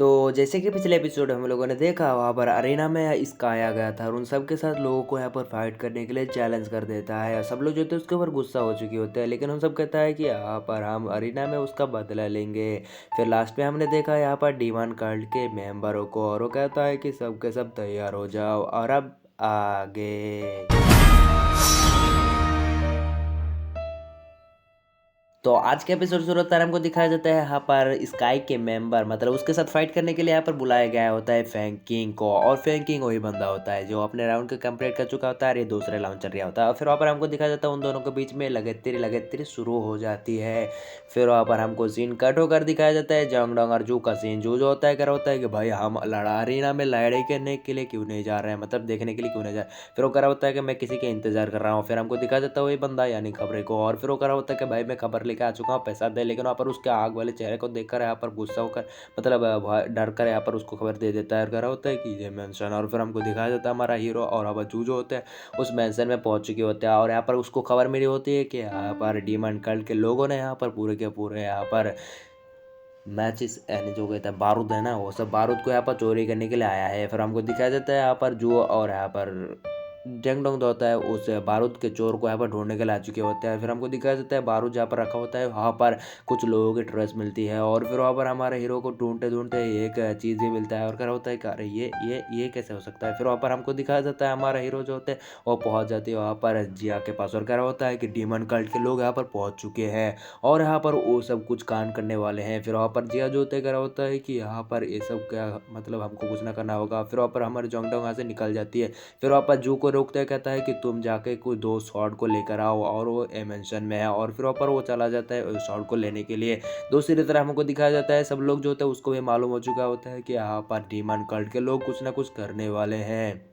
तो जैसे कि पिछले एपिसोड हम लोगों ने देखा वहाँ पर अरेना में स्काई आ गया था और उन सब के साथ लोगों को यहाँ पर फाइट करने के लिए चैलेंज कर देता है और सब लोग जो थे उसके ऊपर गुस्सा हो चुके होते हैं, लेकिन हम सब कहता है कि यहाँ पर हम अरेना में उसका बदला लेंगे। फिर लास्ट में हमने देखा यहाँ पर डीमन कल्ट के मेंबरों को और वो कहता है कि सब के सब तैयार हो जाओ और अब आगे। तो आज के एपिसोड शुरू होता है, हमको दिखाया जाता है यहाँ पर स्काई के मेंबर मतलब उसके साथ फाइट करने के लिए यहाँ पर बुलाया गया होता है फैंग किंग को। और फैंग किंग वही बंदा होता है जो अपने राउंड को कंप्लीट कर चुका होता है और ये दूसरे राउंड चल रहा होता है। और फिर वहाँ पर हमको दिखाया जाता है उन दोनों के बीच में लगातार शुरू हो जाती है। फिर वहाँ पर हमको सीन कट होकर दिखाया जाता है जंग डोंग और जू का सीन। जू जो होता है कर होता है कि भाई हम अरीना में लड़ाई करने के लिए क्यों नहीं जा रहे हैं, मतलब देखने के लिए क्यों नहीं जा रहे। फिर वो करा होता है कि मैं किसी के इंतजार कर रहा हूँ। फिर हमको दिखाया जाता है वही बंदा यानी खबरें को। और फिर वो करा होता है कि भाई मैं खबर लेके आ चुका हूँ, पैसा दे। लेकिन वहाँ पर उसके आग वाले चेहरे को देखकर यहाँ पर गुस्सा होकर मतलब डर कर यहाँ पर उसको खबर दे देता है और कह रहा होता है कि ये मेंशन। और फिर हमको दिखाया जाता है हमारा हीरो और अब जू जो होते हैं उस मेंशन में पहुंच चुके होते हैं और यहाँ पर उसको खबर मिली होती है कि यहाँ पर डीमन कल्ट के लोगों ने यहाँ पर पूरे के पूरे यहाँ पर मैचिस यानी जो कहते हैं बारूद है ना, वो सब बारूद को यहाँ पर चोरी करने के लिए आया है। फिर हमको दिखाया जाता है यहाँ पर जू और यहाँ पर जंग डोंग जो होता है उस बारूद के चोर को यहाँ पर ढूंढने के लिए आ चुके होते हैं। फिर हमको दिखाया जाता है बारूद जहाँ पर रखा होता है वहाँ पर कुछ लोगों की ट्रेस मिलती है और फिर वहाँ पर हमारे हीरो को ढूंढते ढूंढते एक चीज़ भी मिलता है और क्या होता है कि अरे ये कैसे हो सकता है। फिर वहाँ पर हमको दिखाया जाता है हमारा हीरो जो होते हैं वो पहुँच जाती है वहाँ पर जिया के पास और क्या होता है कि डीमन कल्ट के लोग यहाँ पर पहुँच चुके हैं और यहाँ पर वो सब कुछ कांड करने वाले हैं। फिर वहाँ पर जिया जो होता है क्या होता है कि यहाँ पर ये सब क्या मतलब हमको कुछ ना करना होगा। फिर वहाँ पर हमारे जोंग डोंग यहाँ से निकल जाती है। फिर वहाँ पर जू को रोकते हैं, कहता है कि तुम जाके कोई दो शॉट को लेकर आओ और वो एमेंशन में है। और फिर वहाँ पर वो चला जाता है शॉट को लेने के लिए। दूसरी तरफ हमको दिखाया जाता है सब लोग जो होते हैं उसको भी मालूम हो चुका होता है कि यहाँ पर डीमन कल्ट के लोग कुछ ना कुछ करने वाले हैं।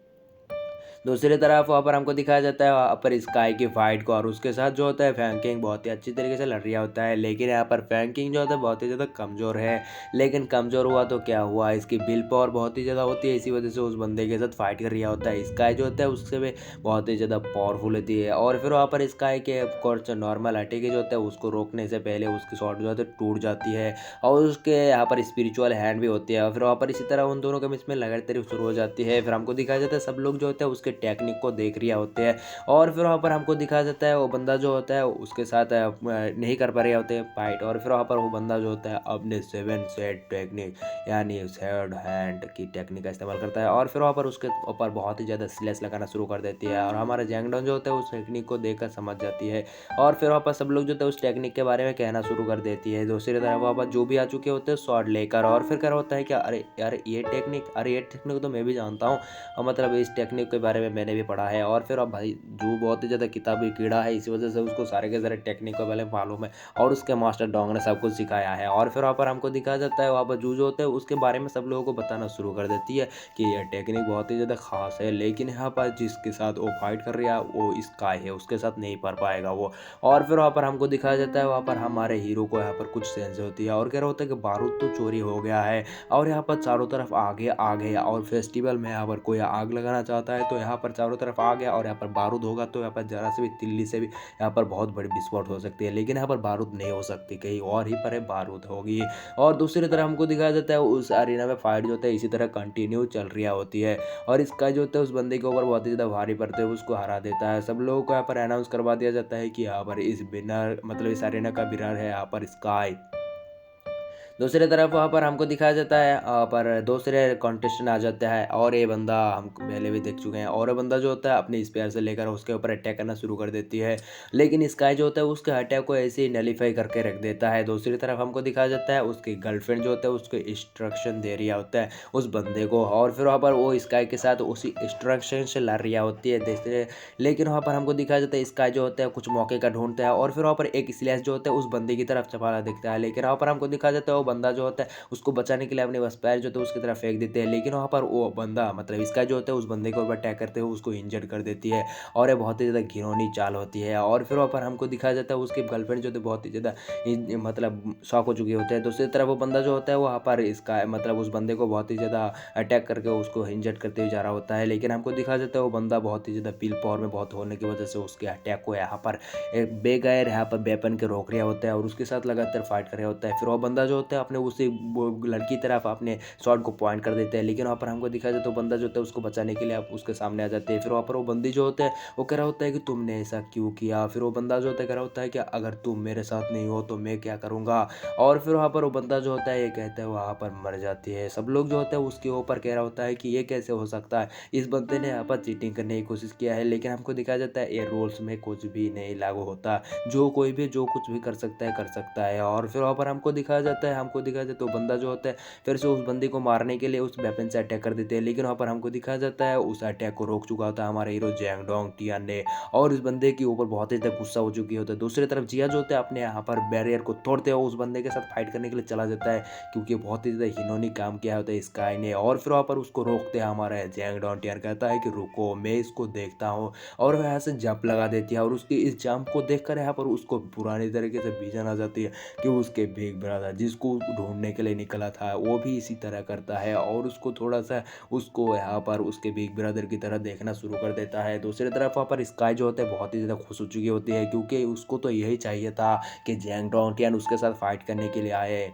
दूसरी तरफ वहाँ पर हमको दिखाया जाता है वहाँ पर स्काई की फाइट को और उसके साथ जो होता है फैंग किंग बहुत ही अच्छी तरीके से लड़ रहा होता है। लेकिन यहाँ पर फैंग किंग जो होता है बहुत ही ज़्यादा कमज़ोर है। लेकिन कमज़ोर हुआ तो क्या हुआ, इसकी बिल पावर बहुत ही ज़्यादा होती है, इसी वजह से उस बंदे के साथ फाइट कर रहा होता है। स्काई जो होता है उससे भी बहुत ही ज़्यादा पावरफुल होती है। और फिर वहाँ पर स्काई के ऑफकोर्स नॉर्मल अटैक जो होता है उसको रोकने से पहले उसकी शॉट जो होता है टूट जाती है और उसके यहाँ पर स्पिरिचुअल हैंड भी होती है। और फिर वहाँ पर इसी तरह उन दोनों के बीच में लगातार शुरू हो जाती है। फिर हमको दिखाया जाता है सब लोग जो होते हैं उसके टेक्निक को देख रहा होते हैं और फिर वहाँ पर हमको दिखाया जाता है वो बंदा जो होता है उसके साथ नहीं कर पा रहे होते हैं फाइट। और फिर वहाँ पर वो बंदा जो होता है अपने 7 सेट टेक्निक यानी हेड हैंड की टेक्निक का इस्तेमाल करता है और फिर वहाँ पर उसके ऊपर बहुत ही ज़्यादा स्लेस लगाना शुरू कर देती है। और हमारा जैंगडॉन जो होता है उस टेक्निक को देखकर समझ जाती है और फिर वहाँ पर सब लोग जो होते हैं उस टेक्निक के बारे में कहना शुरू कर देती है। दूसरी तरफ वहाँ पर जो भी आ चुके होते हैं शॉट लेकर और फिर क्या होता है कि अरे यार ये टेक्निक तो मैं भी जानता हूँ और मतलब इस टेक्निक के बारे में मैंने भी पढ़ा है। और फिर अब भाई जू बहुत ही ज़्यादा किताबी कीड़ा है, इसी वजह से उसको सारे के सारे टेक्निक के बारे में मालूम है और उसके मास्टर डोंग ने सब कुछ सिखाया है। और फिर वहाँ पर हमको दिखाया जाता है वहाँ पर जू जो होता है उसके बारे में सब लोगों को बताना शुरू कर देती है कि यह टेक्निक बहुत ही ज़्यादा खास है, लेकिन यहाँ पर जिसके साथ वो फाइट कर रहा है वो स्काई है, उसके साथ नहीं पढ़ पाएगा वो। और फिर वहाँ पर हमको दिखाया जाता है वहाँ पर हमारे हीरो को यहाँ पर कुछ सेंस होती है और कह रहा होता है कि बारूद तो चोरी हो गया है और यहाँ पर चारों तरफ आगे आग है और फेस्टिवल में यहाँ पर कोई आग लगाना चाहता है तो यहाँ पर चारों तरफ आग है और यहाँ पर बारूद होगा तो यहाँ पर जरा से भी तिल्ली से भी यहाँ पर बहुत बड़ी विस्फोट हो सकती है। लेकिन यहाँ पर बारूद नहीं हो सकती, कहीं और ही पर है बारूद होगी। और दूसरी तरफ हमको दिखाया जाता है उस अरीना में फाइट जो होता है इसी तरह कंटिन्यू चल रही होती है और इसका जो होता है उस बंदे के ऊपर बहुत ही ज़्यादा भारी पड़ते हुए उसको हरा देता है। सब लोगों को यहाँ पर अनाउंस करवा दिया जाता है कि यहाँ पर इस विनर मतलब इस अरीना का विनर है यहाँ पर स्काई। दूसरी तरफ वहाँ पर हमको दिखाया जाता है पर दूसरे कॉन्टेस्टेंट आ जाता है और ये बंदा हम पहले भी देख चुके हैं और ये बंदा जो होता है अपने स्पेयर से लेकर उसके ऊपर अटैक करना शुरू कर देती है। लेकिन स्काई जो होता है उसके अटैक को ऐसे ही नलीफाई करके रख देता है। दूसरी तरफ हमको दिखाया जाता है उसकी गर्लफ्रेंड जो होता है उसको इंस्ट्रक्शन दे रहा होता है उस बंदे को और फिर वहाँ पर वो स्काई के साथ उसी इंस्ट्रक्शन से लड़ रही होती है देखते। लेकिन वहाँ पर हमको दिखाया जाता है स्काई जो होता है कुछ मौके का ढूंढता है और फिर वहाँ पर एक स्लैश जो होता है उस बंदे की तरफ चपाला दिखता है। लेकिन वहाँ पर हमको दिखाया जाता है वो बंदा जो होता है उसको बचाने के लिए अपने स्पेयर जो होता है उसकी तरफ फेंक देते हैं। लेकिन वहाँ पर वो बंदा मतलब इसका जो होता है उस बंदे के ऊपर अटैक करते हुए उसको इंजर्ड कर देती है और ये बहुत ही ज़्यादा घिनौनी चाल होती है। और फिर वहाँ पर हमको दिखाया जाता है उसकी गर्लफ्रेंड जो होती है बहुत ही ज़्यादा मतलब शॉक हो चुकी होते हैं। दूसरी तरफ वो बंदा जो होता है वहाँ पर इसका मतलब उस बंदे को बहुत ही ज़्यादा अटैक करके उसको इंजर्ड करते हुए जा रहा होता है। लेकिन हमको दिखाया जाता है वो बंदा बहुत ही ज़्यादा विल पावर में बहुत होने की वजह से उसके अटैक को यहाँ पर एक बेगैर यहाँ पर वेपन के रोक रहा होता है और उसके साथ लगातार फाइट कर रहा होता है। फिर वो बंदा जो होता है अपने उसी वो लड़की तरफ अपने शॉट को पॉइंट कर देते हैं, लेकिन वहाँ पर हमको दिखाया जाता है तो बंदा जो होता है उसको बचाने के लिए आप उसके सामने आ जाते हैं। फिर वहाँ पर वो बंदी जो होता है वो कह रहा होता है कि तुमने ऐसा क्यों किया? फिर वो बंदा जो होता है कह रहा होता है कि अगर तुम मेरे साथ नहीं हो तो मैं क्या करूँगा? और फिर वहाँ पर वो बंदा जो होता है ये कहता है वहाँ पर मर जाती है। सब लोग जो होता है उसके ऊपर कह रहा होता है कि ये कैसे हो सकता है? इस बंदे ने यहाँ पर चीटिंग करने की कोशिश किया है, लेकिन हमको दिखाया जाता है ये रूल्स में कुछ भी नहीं लागू होता। जो कोई भी जो कुछ भी कर सकता है। और फिर वहाँ पर हमको दिखाया जाता है वो बंदा जो होता है फिर से उस बंदे को मारने के लिए उस वेपन से अटैक कर देते हैं, लेकिन वहाँ पर हमको दिखाया जाता है उस अटैक को रोक चुका होता है हमारा हीरो जैंग डोंग टियान ने, और उस बंदे के ऊपर बहुत ही ज़्यादा गुस्सा हो चुकी होता है। दूसरी तरफ जिया जो होता है अपने यहाँ पर बैरियर को तोड़ते हुए उस बंदे के साथ फाइट करने के लिए चला जाता है, क्योंकि बहुत ही ज़्यादा घिनौनी काम किया होता है स्काई ने। और फिर वहाँ पर उसको रोकते हैं हमारा जैंग डोंग टियान, कहता है कि रुको मैं इसको देखता हूँ, और वह यहाँ से जंप लगा देती है। और उसकी इस जंप को देखकर यहाँ पर उसको पुरानी तरीके से विजन आ जाती है कि उसके बिग ब्रदर जिसको ढूंढने के लिए निकला था वो भी इसी तरह करता है, और उसको थोड़ा सा उसको यहाँ पर उसके बिग ब्रदर की तरह देखना शुरू कर देता है। दूसरी तरफ वहाँ पर स्काई जो होता है बहुत ही ज़्यादा खुश हो चुकी होती है, क्योंकि उसको तो यही चाहिए था कि जैंग डोंग उसके साथ फाइट करने के लिए आए।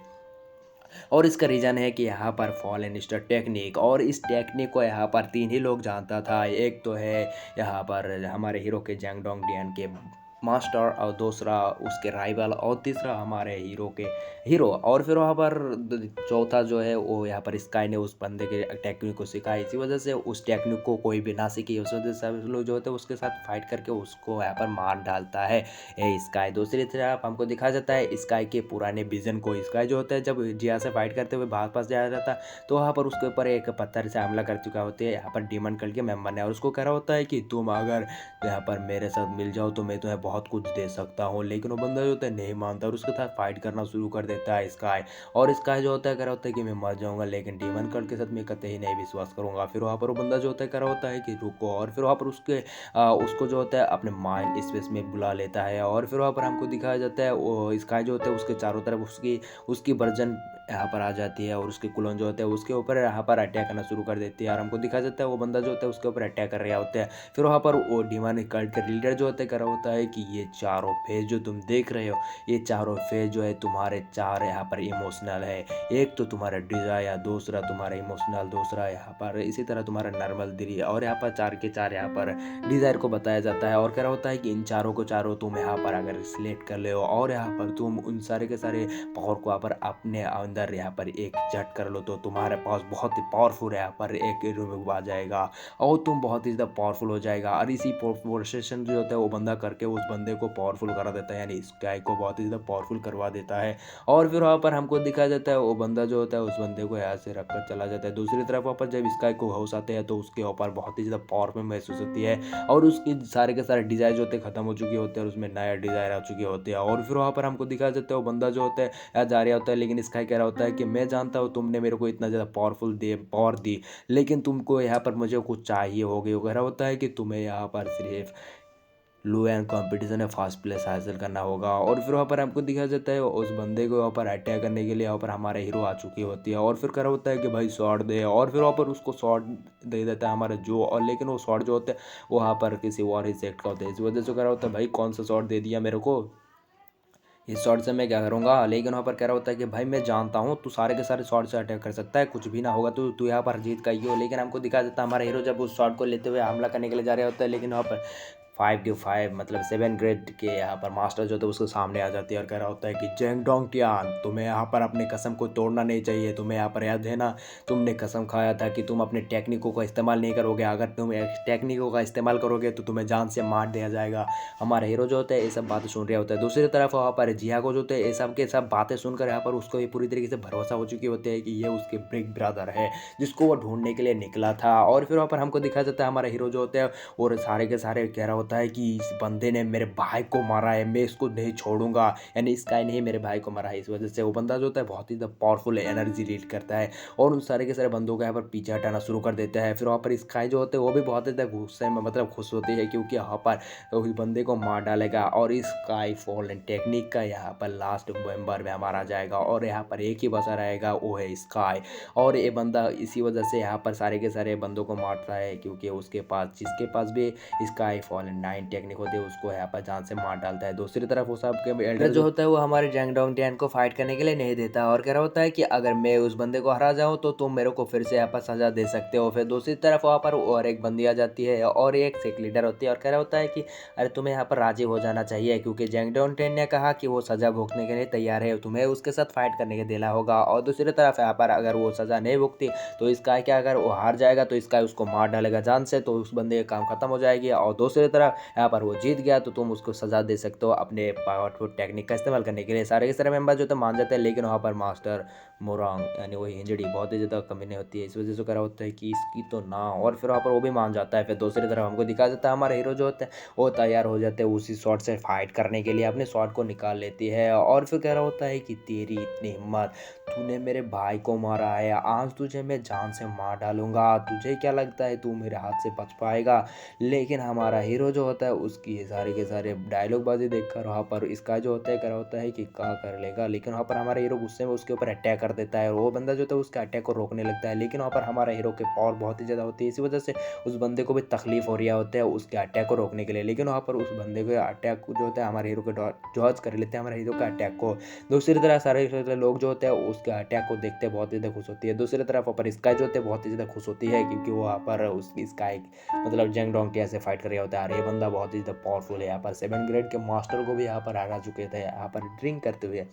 और इसका रीज़न है कि यहाँ पर फॉल स्टार टेक्निक, और इस टेक्निक को यहाँ पर 3 ही लोग जानता था। एक तो है यहाँ पर हमारे हीरो के जैंग डोंग डियन के मास्टर, और दूसरा उसके राइवल, और तीसरा हमारे हीरो। और फिर वहाँ पर चौथा जो है वो यहाँ पर स्काई ने उस बंदे के टेक्निक को सिखाया। इसी वजह से उस टेक्निक को कोई भी ना सीखे, उस वजह से सब लोग जो होते हैं उसके साथ फाइट करके उसको यहाँ पर मार डालता है ए स्काई। दूसरी तरफ हमको दिखाया जाता है स्काई के पुराने विजन को। स्काई जो होता है जब जिया से फाइट करते हुए पास जाया जाता है तो वहाँ पर उसके ऊपर एक पत्थर से हमला कर चुका होता है यहाँ पर डीमन कल के मेंबर ने, और उसको कह रहा होता है कि तुम अगर यहाँ पर मेरे साथ मिल जाओ तो मैं तुम्हें बहुत कुछ दे सकता हूँ, लेकिन वो बंदा जो होता है नहीं मानता और उसके साथ फाइट करना शुरू कर देता है स्काई। और स्काई जो होता है कह रहा होता है कि मैं मर जाऊंगा, लेकिन डीमन कल के साथ मैं कतई नहीं विश्वास करूंगा। फिर वहाँ पर वो बंदा जो होता है कह रहा होता है कि रुको, और फिर वहाँ पर उसको जो होता है अपने माइंड स्पेस में बुला लेता है। और फिर वहाँ पर हमको दिखाया जाता है वो स्काई जो होता है उसके चारों तरफ उसकी उसकी वर्जन यहाँ पर आ जाती है, और उसके क्लोन जो होते हैं उसके ऊपर यहाँ पर अटैक करना शुरू कर देती है। और हमको दिखा जाता है वो बंदा जो होता है उसके ऊपर अटैक कर रहा होता है। फिर वहाँ पर वो डिमन कल्ट का लीडर जो होता है कर रहा होता है कि ये चारों फेज जो तुम देख रहे हो, ये चारों फेज जो है तुम्हारे चार यहाँ पर इमोशनल है। एक तो तुम्हारा डिजायर, दूसरा तुम्हारा इमोशनल, दूसरा यहाँ पर इसी तरह तुम्हारा नॉर्मल दिली, और यहाँ पर चार के चार यहाँ पर डिजायर को बताया जाता है। और कह रहा होता है कि इन चारों को चारों तुम यहाँ पर अगर सिलेक्ट कर ले हो, और यहाँ पर तुम उन सारे के सारे पावर को यहाँ पर अपने अंदर यहाँ पर एक जट कर लो, तो तुम्हारे पास बहुत ही पावरफुल यहाँ पर एक रूम आ जाएगा, और तुम बहुत ही ज़्यादा पावरफुल हो जाएगा। और इसी प्रोसेशन जो होता है वो बंदा करके उस बंदे को पावरफुल करा देता है, यानी स्काई को बहुत ही ज़्यादा पावरफुल करवा देता है। और फिर वहाँ पर हमको दिखाया जाता है वो बंदा जो होता है उस बंदे को यहाँ से रख कर चला जाता है। दूसरी तरफ वहाँ पर जब स्काई को होश आते हैं तो उसके ऊपर बहुत ही ज़्यादा पावरफुल महसूस होती है, और उसकी सारे के सारे डिज़ायर जो होते हैं खत्म हो चुके होते हैं और उसमें नया डिज़ायर आ चुके होते हैं। और फिर वहाँ पर हमको दिखाया जाता है वो बंदा जो होता है यहाँ जा रहा होता है, लेकिन स्काई कह रहा होता है कि मैं जानता हूँ तुमने मेरे को इतना ज़्यादा पावर दी, लेकिन तुमको यहाँ पर मुझे कुछ चाहिए हो गई। वो कह रहा होता है कि तुम्हें यहाँ पर सिर्फ लो एंड कंपटीशन में फर्स्ट प्लेस हासिल करना होगा। और फिर वहाँ पर हमको दिखाया जाता है उस बंदे को वहाँ पर अटैक करने के लिए वहाँ पर हमारे हीरो आ चुकी होती है, और फिर कह रहा होता है कि भाई शॉट दे, और फिर वहाँ पर उसको शॉट दे देता है हमारा जो, और लेकिन वो शॉट जो होता है वो वहाँ पर किसी और ही सेक्ट का होता है। इस वजह से कह रहा होता है भाई कौन सा शॉट दे दिया मेरे को, इस शॉट से मैं क्या करूँगा। लेकिन वहाँ पर कह रहा होता है कि भाई मैं जानता हूँ तू सारे के सारे शॉट से अटैक कर सकता है, कुछ भी ना होगा, तू यहाँ पर जीत का ही हो। लेकिन हमको दिखा देता है हमारा हीरो जब उस शॉट को लेते हुए हमला करने के लिए जा रहा होता है, लेकिन वहाँ पर 5 मतलब 7 ग्रेड के यहाँ पर मास्टर जो थे उसके सामने आ जाती है और कह रहा होता है कि जेंग डोंग टियान तुम्हें यहाँ पर अपने कसम को तोड़ना नहीं चाहिए, तुम्हें यहाँ पर याद है ना तुमने कसम खाया था कि तुम अपने टेक्निकों का इस्तेमाल नहीं करोगे, अगर तुम टेक्निकों का इस्तेमाल करोगे तो तुम्हें जान से मार दिया जाएगा। हमारा हीरो जो होता है ये सब बातें सुन रहा होता है। दूसरी तरफ वहाँ पर जिया को जो होते हैं ये सब के सब बातें सुनकर यहाँ पर उसको ये पूरी तरीके से भरोसा हो चुकी होती है कि ये उसके बिग ब्रदर है जिसको वो ढूंढने के लिए निकला था। और फिर वहाँ पर हमको दिखा जाता है हमारा हीरो जो होता है और सारे के सारे कह रहा होता है कि इस बंदे ने मेरे भाई को मारा है, मैं इसको नहीं छोड़ूंगा, यानी स्काई ने ही मेरे भाई को मारा है। इस वजह से वो बंदा जो होता है बहुत ही पावरफुल एनर्जी लीड करता है और उन सारे के सारे बंदों को यहाँ पर पीछे हटाना शुरू कर देता है। फिर वहाँ पर स्काई जो होते हैं वो भी बहुत ज़्यादा गुस्से में मतलब खुश होती है क्योंकि यहाँ पर उस बंदे को मार डालेगा और इस स्काई फॉलन टेक्निक का यहाँ पर लास्ट मेंबर में हमारा जाएगा और यहाँ पर एक ही बचा रहेगा वो है स्काई। और ये बंदा इसी वजह से यहाँ पर सारे के सारे बंदों को मारता है क्योंकि उसके पास जिसके पास भी स्काई फॉलन 9 टेक्निक होती है उसको यहाँ पर जान से मार डालता है। दूसरी तरफ वो सब के एल्डर जो होता है वो हमारे जैंग डोंगटियान को फाइट करने के लिए नहीं देता और कह रहा होता है कि अगर मैं उस बंदे को हरा जाऊँ तो तुम मेरे को फिर से यहाँ पर सजा दे सकते हो। फिर दूसरी तरफ वहाँ पर और एक बंदी आ जाती है और एक सिख लीडर होती है और कह रहा होता है कि अरे तुम्हें यहाँ पर राजी हो जाना चाहिए, क्योंकि जैंग डोंगटियान ने कहा कि वो सजा भुगतने के लिए तैयार है, तुम्हें उसके साथ फाइट करने के देना होगा। और दूसरी तरफ यहाँ पर अगर वो सजा नहीं भुगती तो इसका क्या, अगर वो हार जाएगा तो इसका उसको मार डालेगा जान से, तो उस बंदे का काम खत्म हो जाएगी। और दूसरी तरफ यहाँ पर वो जीत गया तो तुम उसको सजा दे सकते हो अपने पावरफुल टेक्निक का इस्तेमाल करने के लिए। सारे के सारे मेंबर जो थे मान जाते हैं, लेकिन वहाँ पर मास्टर मोरांग यानी वही हिंजड़ी बहुत ही ज़्यादा कमीने होती है, इस वजह से करा होता है कि इसकी तो ना, और फिर वहाँ पर वो भी मान जाता है। फिर दूसरी तरफ हमको दिखा देता है हमारा हीरो जो होता है वो तैयार हो जाते हैं उसी शॉट से फाइट करने के लिए, अपने शॉट को निकाल लेती है और फिर कह रहा होता है कि तेरी इतनी हिम्मत, तूने मेरे भाई को मारा है, आज तुझे मैं जान से मार डालूंगा, तुझे क्या लगता है तू मेरे हाथ से बच पाएगा। लेकिन हमारा हीरो जो होता है उसकी सारे के सारे डायलॉग बाजी देखकर वहाँ पर इसका जो होता है कह रहा होता है कि क्या कर लेगा, लेकिन वहाँ पर हमारा हीरो गुस्से में उसके ऊपर अटैक कर देता है और वो बंदा जो होता है उसके अटैक को रोकने लगता है, लेकिन वहाँ पर हमारा हीरो के पावर बहुत ही ज़्यादा होती है, इसी वजह से उस बंदे को भी तकलीफ हो रही होता है उसके अटैक को रोकने के लिए, लेकिन वहाँ पर उस बंदे को अटैक जो होता है हमारे हीरो को डॉज कर लेते हैं हमारे हीरो का अटैक को। दूसरी तरफ सारे लोग जो होते हैं उसके अटैक को देखते बहुत ज़्यादा खुश होती है। दूसरी तरफ पर स्काई जो होते हैं बहुत ही ज़्यादा खुश होती है, क्योंकि वो यहाँ पर उस स्काई मतलब जंग डोंगटिया से फाइट कर रहा होता है। अरे ये बंदा बहुत ही ज़्यादा पावरफुल है, यहाँ पर 7 ग्रेड के मास्टर को भी यहाँ पर हरा चुके थे यहाँ पर ड्रिंक करते हुए।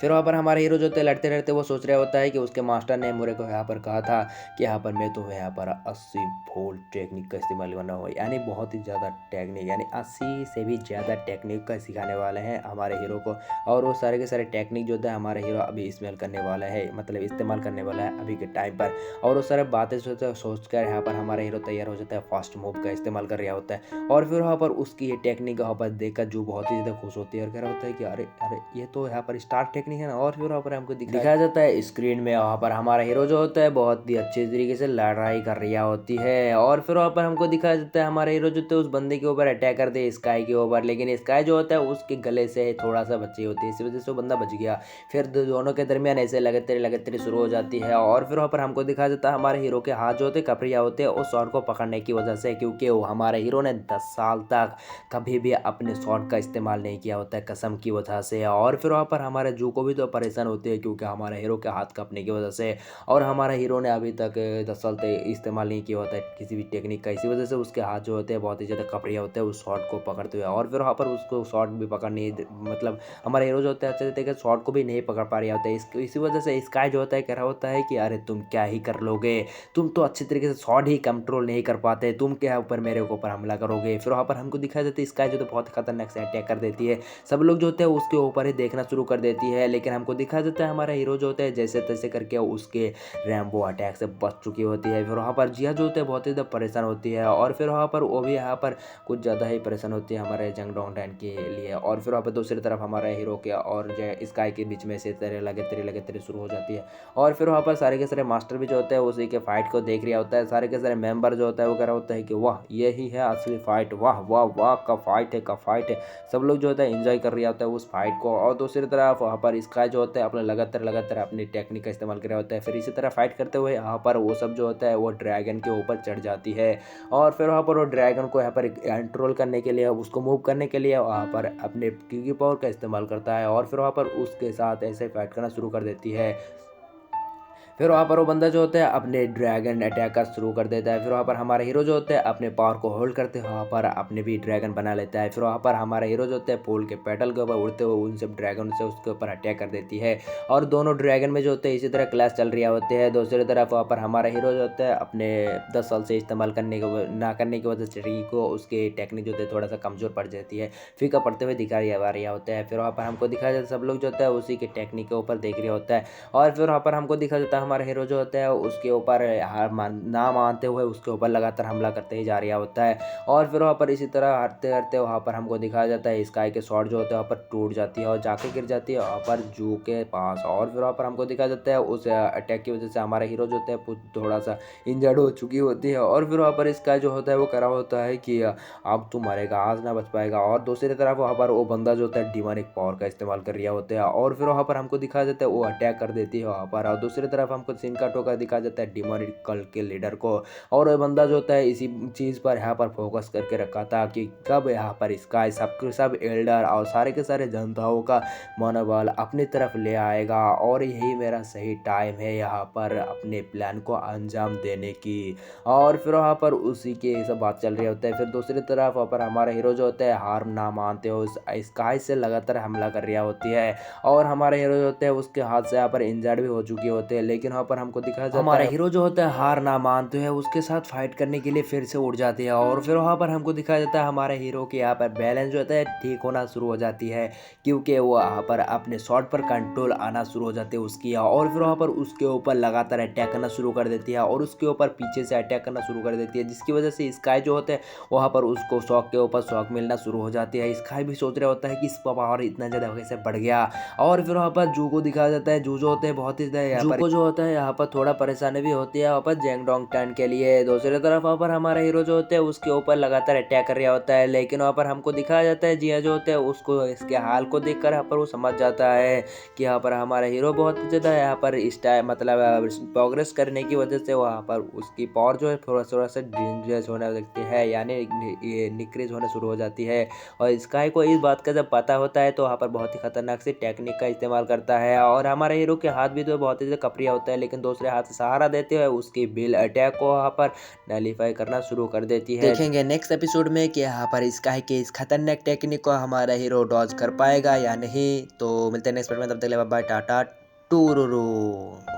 फिर वहाँ पर हमारा हीरो जो थे लड़ते लड़ते वो सोच रहा होता है कि उसके मास्टर ने मुझे को यहाँ पर कहा था कि यहाँ पर मैं तुम्हें यहाँ पर 80 वोल्ट टेक्निक का इस्तेमाल करना हो, यानी बहुत ही ज़्यादा टेक्निक, यानी 80 से भी ज़्यादा टेक्निक का सिखाने वाले हैं हमारे हीरो को। और वो सारे के सारे टेक्निक जो है हमारे हीरो अभी इस्तेमाल करने वाला है, मतलब इस्तेमाल करने वाला है अभी के टाइम पर। और वो सारे बातें सोच कर यहाँ पर हमारा हीरो तैयार हो जाता है, फास्ट मूव का इस्तेमाल कर रहा होता है। और फिर वहाँ पर उसकी ये टेक्निक वहाँ पर देखकर जो बहुत ही ज़्यादा खुश होती है और कह रहा होता है कि अरे अरे ये तो यहाँ पर स्टार टेक्निक है ना। और फिर वहाँ पर हमको दिखाया जाता है स्क्रीन में वहाँ पर हमारा हीरो जो होता है बहुत ही अच्छे तरीके से लड़ाई कर रही होती है। और फिर वहाँ पर हमको दिखाया जाता है हमारा हीरो जो होता है उस बंदे के ऊपर अटैक करते हैं स्काई के ऊपर, लेकिन स्काई जो होता है उसके गले से थोड़ा सा बची होती है, इस वजह से वो बंदा बच गया। फिर दोनों के दरमियान ऐसे लगातार शुरू हो जाती है। और फिर वहाँ पर हमको दिखाया जाता है हमारे हीरो के हाथ जो होते कपड़िया होते हैं उस शॉट को पकड़ने की वजह से, क्योंकि वो हमारे हीरो ने 10 साल तक कभी भी अपने शॉट का इस्तेमाल नहीं किया होता है कसम की वजह से। और फिर वहाँ पर हमारे जू को भी तो परेशान होती है क्योंकि हमारे हीरो के हाथ कांपने की वजह से, और हमारा हीरो ने अभी तक 10 साल तक इस्तेमाल नहीं किया होता है किसी भी टेक्निक का, इसी वजह से उसके हाथ जो होते हैं बहुत ही ज़्यादा कपड़िया होते हैं उस शॉट को पकड़ते हुए। और फिर वहाँ पर उसको शॉट भी पकड़ नहीं, मतलब हमारा हीरो जो होता है अच्छे तरीके से शॉट को भी नहीं पकड़ पा रहा होता है, इसी वजह से स्काई जो होता है कह रहा होता है कि अरे तुम क्या ही कर लोगे, तुम तो अच्छे तरीके से शॉट ही कंट्रोल नहीं कर पाते, तुम क्या ऊपर मेरे ऊपर हमला करोगे। फिर वहाँ पर हमको दिखाई देती है स्काई जो तो बहुत खतरनाक से अटैक कर देती है, सब लोग जो होते हैं उसके ऊपर ही देखना शुरू कर देती है, लेकिन हमको दिखा देता है हमारा हीरो जो होता है जैसे तैसे करके उसके रैम्बो अटैक से बच चुकी होती है। फिर वहाँ पर जिया जो होते हैं बहुत ही ज़्यादा परेशान होती है, और फिर वहाँ पर वो भी यहाँ पर कुछ ज़्यादा ही परेशान होती है हमारे जंग डोंगटियान के लिए। और फिर वहाँ पर दूसरी तरफ हमारे हीरो के और जो स्काई के बीच में से तेरे शुरू हो जाती है। और फिर वहाँ पर सारे के सारे मास्टर भी जो होते हैं उसी के फाइट को देख रहा होता है, सारे के सारे मेंबर जो होता है वो कह रहा होता है कि वाह यही है असली फाइट, वाह वाह वाह का फाइट है। सब लोग जो होता है एंजॉय कर रहा होता है उस फाइट को। और दूसरी तरफ वहाँ पर स्काई जो होता है अपने लगातार अपनी टेक्निक का इस्तेमाल कर रहा होता है। फिर इसी तरह फाइट करते हुए यहाँ पर वो सब जो होता है वो ड्रैगन के ऊपर चढ़ जाती है, और फिर वहाँ पर वो ड्रैगन को यहाँ पर कंट्रोल करने के लिए उसको मूव करने के लिए वहाँ पर अपने की पावर का इस्तेमाल करता है, और फिर वहाँ पर उसके साथ ऐसे फाइट करना शुरू कर देती है। फिर वहाँ पर वो बंदा जो होता है अपने ड्रैगन अटैक का शुरू कर देता है। फिर वहाँ पर हमारा हीरो जो होता है अपने पावर को होल्ड करते हुए वहाँ पर अपने भी ड्रैगन बना लेता है। फिर वहाँ पर हमारा हीरो जो होता है फूल के पेटल के ऊपर उड़ते हुए उन सब ड्रैगन से उसके ऊपर अटैक कर देती है, और दोनों ड्रैगन में जो होते हैं इसी तरह क्लास चल रही होते हैं। दूसरी तरफ वहाँ पर हमारा हीरो जो होता है अपने 10 साल से इस्तेमाल ना करने की वजह से ट्री को उसके टेक्निक जो होते हैं थोड़ा सा कमज़ोर पड़ जाती है, फीका पड़ते हुए दिखा रहा होता है। फिर वहाँ पर हमको दिखाया जाता है सब लोग जो होता है उसी के टेक्निक के ऊपर देख रहा होता है, और फिर वहाँ पर हमको दिखा जाता है हमारा हीरो जो होता है उसके ऊपर ना मानते हुए उसके ऊपर लगातार हमला करते ही जा रहा होता है। और फिर वहाँ पर इसी तरह हटते हटते वहाँ पर हमको दिखाया जाता है स्काई के शॉट जो होते हैं वहाँ पर टूट जाती है और जाके गिर जाती है वहाँ पर जू के पास। और फिर वहाँ पर हमको दिखाया जाता है उस अटैक की वजह से हमारा हीरो जो होता है थोड़ा सा इंजर्ड हो चुकी होती है, और फिर वहाँ पर स्काई जो होता है वो करा होता है कि अब तू मरेगा, आज ना बच पाएगा। और दूसरी तरफ वहाँ पर वो बंदा जो होता है डिमोनिक पावर का इस्तेमाल कर रहा होता है, और फिर वहाँ पर हमको दिखाया जाता है वो अटैक कर देती है वहाँ पर। और दूसरी तरफ हमको सीन कट होकर दिखाया जाता है डिमोनिक कल्ट के लीडर को। और वो बंदा जो होता है इसी चीज़ पर यहाँ पर फोकस करके रखा था कि कब यहाँ पर स्काई सब के सब एल्डर और सारे के सारे जनताओं का मनोबल अपनी तरफ ले आएगा और यही मेरा सही टाइम है यहाँ पर अपने प्लान को अंजाम देने की। और फिर वहाँ पर उसी के ये सब बात चल रही होता है। फिर दूसरी तरफ वहाँ पर हमारा हीरो जो होता है हार ना मानते हो स्काई से लगातार हमला कर रही होती है और हमारे हीरो जो होते हैं उसके हाथ से यहाँ पर इंजर्ड भी हो चुके होते हैं। लेकिन वहाँ पर हमको दिखाया जाता है हमारा हीरो जो होता है हार ना मानते हैं उसके साथ फाइट करने के लिए फिर से उठ जाती है। और फिर वहाँ पर हमको दिखाया जाता है हमारे हीरो के यहाँ पर बैलेंस जो होता है ठीक होना शुरू हो जाती है क्योंकि वो यहाँ पर अपने शॉट पर कंट्रोल आना शुरू हो जाती है उसकी। और फिर वहाँ पर उसके ऊपर लगातार अटैक करना शुरू कर देती है और उसके ऊपर पीछे से अटैक करना शुरू कर देती है जिसकी वजह से स्काई जो होते हैं वहाँ पर उसको शॉक के ऊपर शॉक मिलना शुरू हो जाती है। स्काई भी सोच रहा होता है कि इसका पावर इतना ज़्यादा कैसे बढ़ गया। और फिर वहाँ पर जू को दिखाया जाता है जू जो होते हैं बहुत ही ज़्यादा जू को जो होता है यहाँ पर थोड़ा परेशानी भी होती है वहाँ पर जेंगडोंग टर्न के लिए। दूसरी तरफ वहाँ पर हमारा हीरो जो होते हैं उसके ऊपर लगातार अटैक कर रहा होता है लेकिन वहाँ पर हमको दिखाया जाता है जिया जो होते हैं उसको इसके हाल को देखकर यहाँ पर वो समझ जाता है कि यहाँ पर हमारा हीरो बहुत ही ज़्यादा यहाँ पर इस टाइम मतलब प्रोग्रेस करने की वजह से वहाँ पर उसकी पावर जो है थोड़ा सा डेंजरस होने लगती है यानी ये निक्रीज होने शुरू हो जाती है। और स्काई को इस बात का जब पता होता है तो वहाँ पर बहुत ही खतरनाक सी टेक्निक का इस्तेमाल करता है और हमारे हीरो के हाथ भी तो बहुत ही ज़्यादा कपड़िया होता है लेकिन दूसरे हाथ से सहारा देते हुए उसकी बिल अटैक को वहाँ पर नलीफाई करना शुरू कर देती है। देखेंगे नेक्स्ट एपिसोड में कि यहाँ पर स्काई के इस खतरनाक टेक्निक को हमारा हीरो डॉज कर पाएगा या नहीं। तो मिलते हैं नेक्स्ट पार्ट में, तब तक के लिए बाय बाय टाटा टूरूरू।